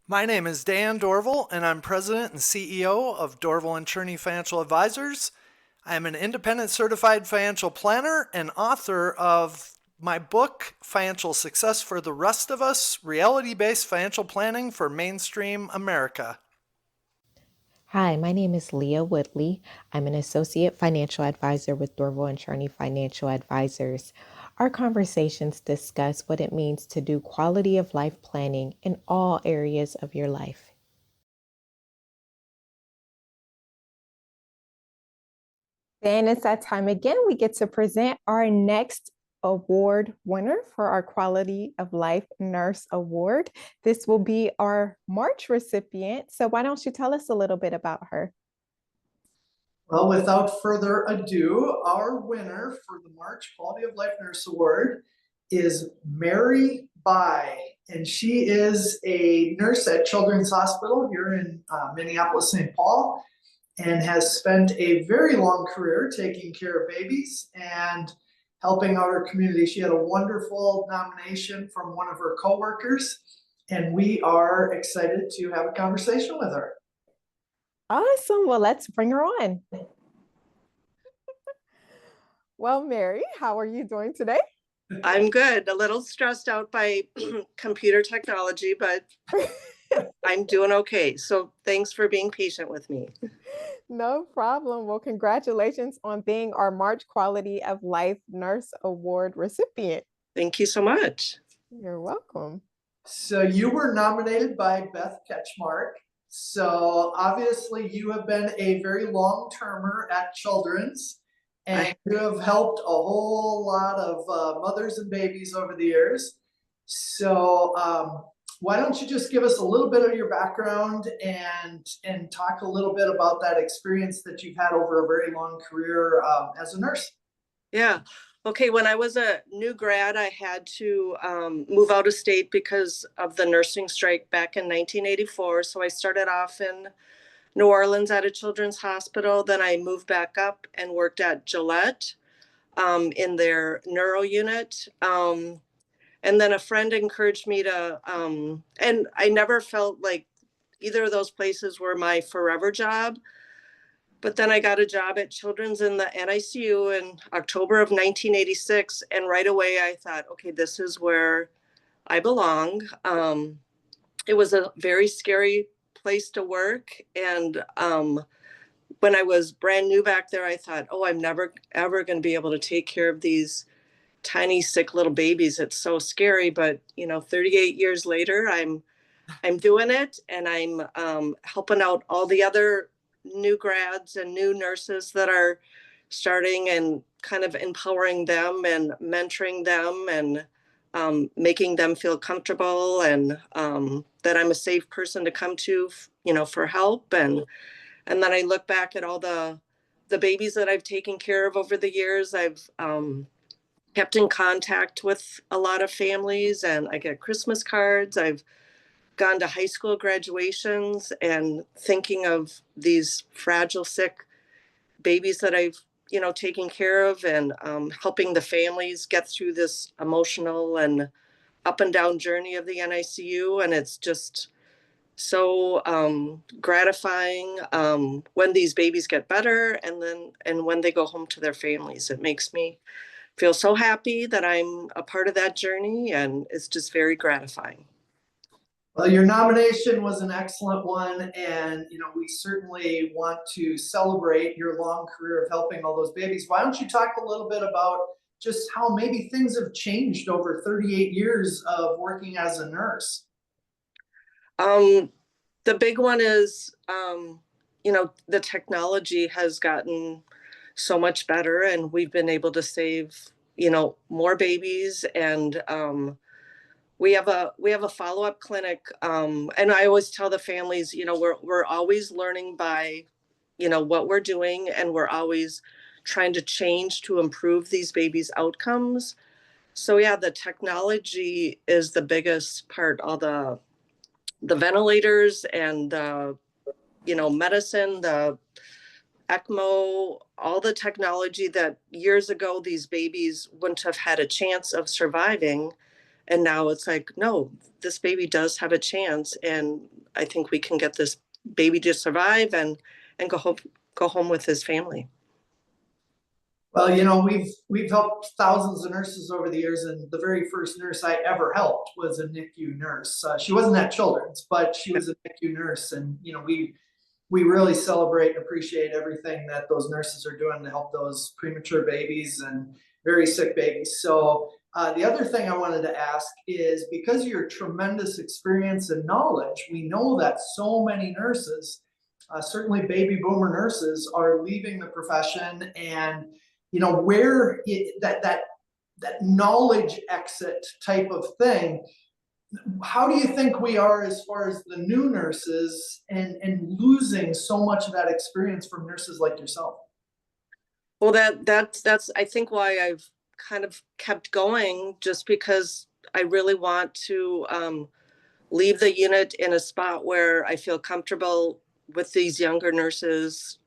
My name is Dan Dorval, and I'm President and CEO of Dorval and Cherney Financial Advisors. I am an independent certified financial planner and author of my book, Financial Success for the Rest of Us, Reality-Based Financial Planning for Mainstream America. Hi, my name is Leah Woodley. I'm an associate financial advisor with Dorval and Cherney Financial Advisors. Our conversations discuss what it means to do quality of life planning in all areas of your life. Then it's that time again. We get to present our next award winner for our Quality of Life Nurse Award. This will be our March recipient. So why don't you tell us a little bit about her? Well, without further ado, our winner for the March Quality of Life Nurse Award is Mary Bai, and she is a nurse at Children's Hospital here in Minneapolis, St. Paul, and has spent a very long career taking care of babies and helping out her community. She had a wonderful nomination from one of her coworkers, and we are excited to have a conversation with her. Awesome. Well, let's bring her on. Well, Mary, how are you doing today? I'm good. A little stressed out by computer technology, but I'm doing okay. So thanks for being patient with me. No problem. Well, congratulations on being our March Quality of Life Nurse Award recipient. Thank you so much. You're welcome. So you were nominated by Beth Ketchmark. So obviously you have been a very long-termer at Children's, and you have helped a whole lot of mothers and babies over the years. So why don't you just give us a little bit of your background and talk a little bit about that experience that you've had over a very long career as a nurse? Yeah. Okay. When I was a new grad, I had to move out of state because of the nursing strike back in 1984. So I started off in New Orleans at a children's hospital. Then I moved back up and worked at Gillette in their neuro unit. And then a friend encouraged me to, and I never felt like either of those places were my forever job. But then I got a job at Children's in the NICU in October of 1986. And right away I thought, okay, this is where I belong. It was a very scary place to work. And when I was brand new back there, I thought, oh, I'm never, ever going to be able to take care of these tiny, sick little babies. It's so scary. But, 38 years later, I'm doing it, and I'm helping out all the other new grads and new nurses that are starting, and kind of empowering them and mentoring them, and making them feel comfortable, and that I'm a safe person to come to, for help. And then I look back at all the babies that I've taken care of over the years. I've kept in contact with a lot of families, and I get Christmas cards. I've gone to high school graduations and thinking of these fragile, sick babies that I've, taken care of, and helping the families get through this emotional and up and down journey of the NICU. And it's just so gratifying when these babies get better, and when they go home to their families. It makes me feel so happy that I'm a part of that journey, and it's just very gratifying. Well, your nomination was an excellent one, and we certainly want to celebrate your long career of helping all those babies. Why don't you talk a little bit about just how maybe things have changed over 38 years of working as a nurse? The big one is, the technology has gotten so much better, and we've been able to save, more babies. And we have a follow-up clinic, and I always tell the families, we're always learning by, what we're doing, and we're always trying to change to improve these babies' outcomes. So yeah, the technology is the biggest part. All the ventilators and medicine, the ECMO, all the technology that years ago these babies wouldn't have had a chance of surviving. And now it's like, no, this baby does have a chance, and I think we can get this baby to survive and go home with his family. Well, we've helped thousands of nurses over the years, and the very first nurse I ever helped was a NICU nurse. She wasn't at Children's, but she was a NICU nurse, and we really celebrate and appreciate everything that those nurses are doing to help those premature babies and very sick babies. So the other thing I wanted to ask is, because of your tremendous experience and knowledge, we know that so many nurses, certainly baby boomer nurses, are leaving the profession, and where that knowledge exit type of thing. How do you think we are as far as the new nurses and losing so much of that experience from nurses like yourself? Well, that's I think why I've kind of kept going, just because I really want to leave the unit in a spot where I feel comfortable with these younger nurses,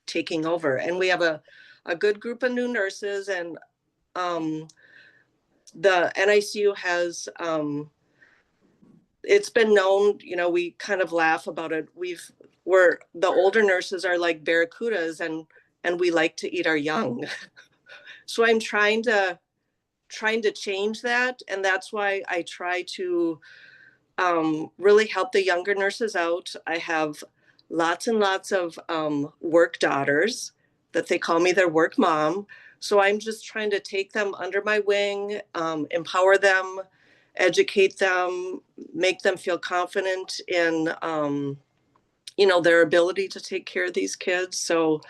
taking over. And we have a good group of new nurses, and the NICU has, it's been known, we kind of laugh about it. The older nurses are like barracudas, and we like to eat our young. So I'm trying to change that. And that's why I try to really help the younger nurses out. I have lots and lots of work daughters that they call me their work mom. So I'm just trying to take them under my wing, empower them, educate them, make them feel confident in, their ability to take care of these kids. So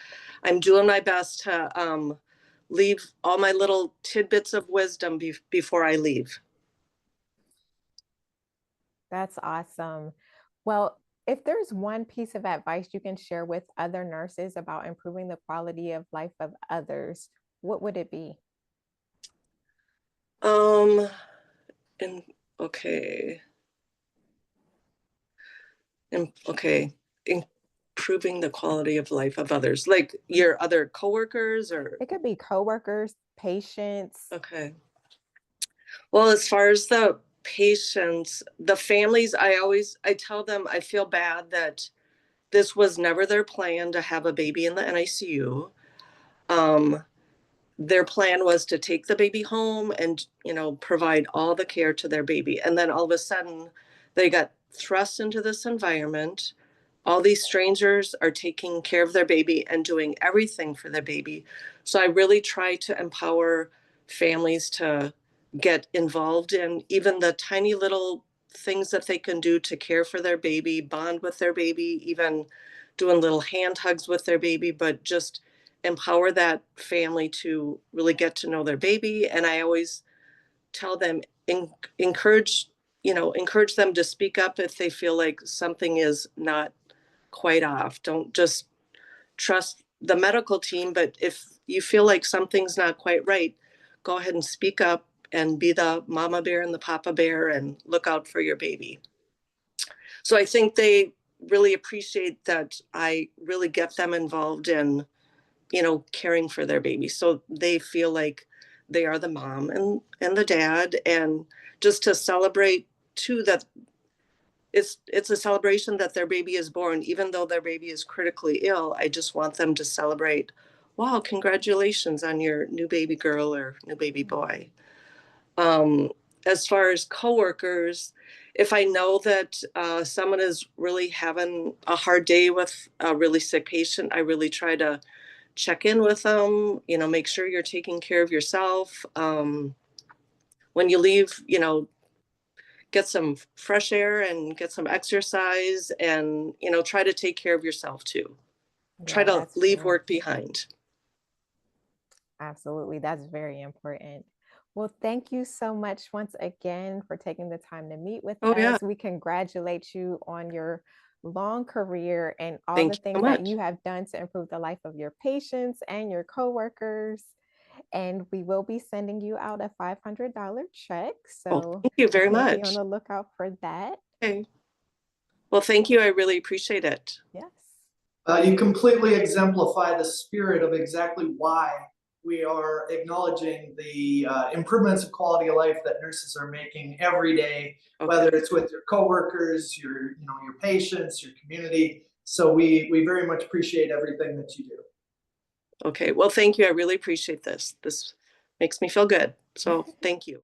I'm doing my best to leave all my little tidbits of wisdom before I leave. That's awesome. Well, if there's one piece of advice you can share with other nurses about improving the quality of life of others, what would it be? And okay. And okay. Improving the quality of life of others, like your other coworkers, or It could be coworkers, patients. okay. Well, as far as the patients, the families, I tell them I feel bad that this was never their plan to have a baby in the NICU. Their plan was to take the baby home and, provide all the care to their baby. And then all of a sudden they got thrust into this environment. All these strangers are taking care of their baby and doing everything for their baby. So I really try to empower families to get involved in even the tiny little things that they can do to care for their baby, bond with their baby, even doing little hand hugs with their baby, but just empower that family to really get to know their baby. And I always tell them, encourage them to speak up if they feel like something is not quite off. Don't just trust the medical team, but if you feel like something's not quite right, go ahead and speak up and be the mama bear and the papa bear and look out for your baby. So I think they really appreciate that I really get them involved in, caring for their baby. So they feel like they are the mom and the dad, and just to celebrate too, that it's a celebration that their baby is born, even though their baby is critically ill. I just want them to celebrate, wow, congratulations on your new baby girl or new baby boy. As far as coworkers, if I know that someone is really having a hard day with a really sick patient, I really try to check in with them, make sure you're taking care of yourself. When you leave, get some fresh air and get some exercise, and, try to take care of yourself too. Try Yeah, to that's leave true. work behind. Absolutely. That's very important. Well, thank you so much once again for taking the time to meet with Oh, yeah. us. We congratulate you on your long career and all Thank the you so things that much. you have done to improve the life of your patients and your coworkers. And we will be sending you out a $500 check. Oh, So thank you very be on much. the lookout for that. Okay. Well, thank you. I really appreciate it. Yes. You completely exemplify the spirit of exactly why we are acknowledging the improvements of quality of life that nurses are making every day, whether it's with your coworkers, your patients, your community. So we very much appreciate everything that you do. Okay, well, thank you. I really appreciate this. This makes me feel good. So thank you.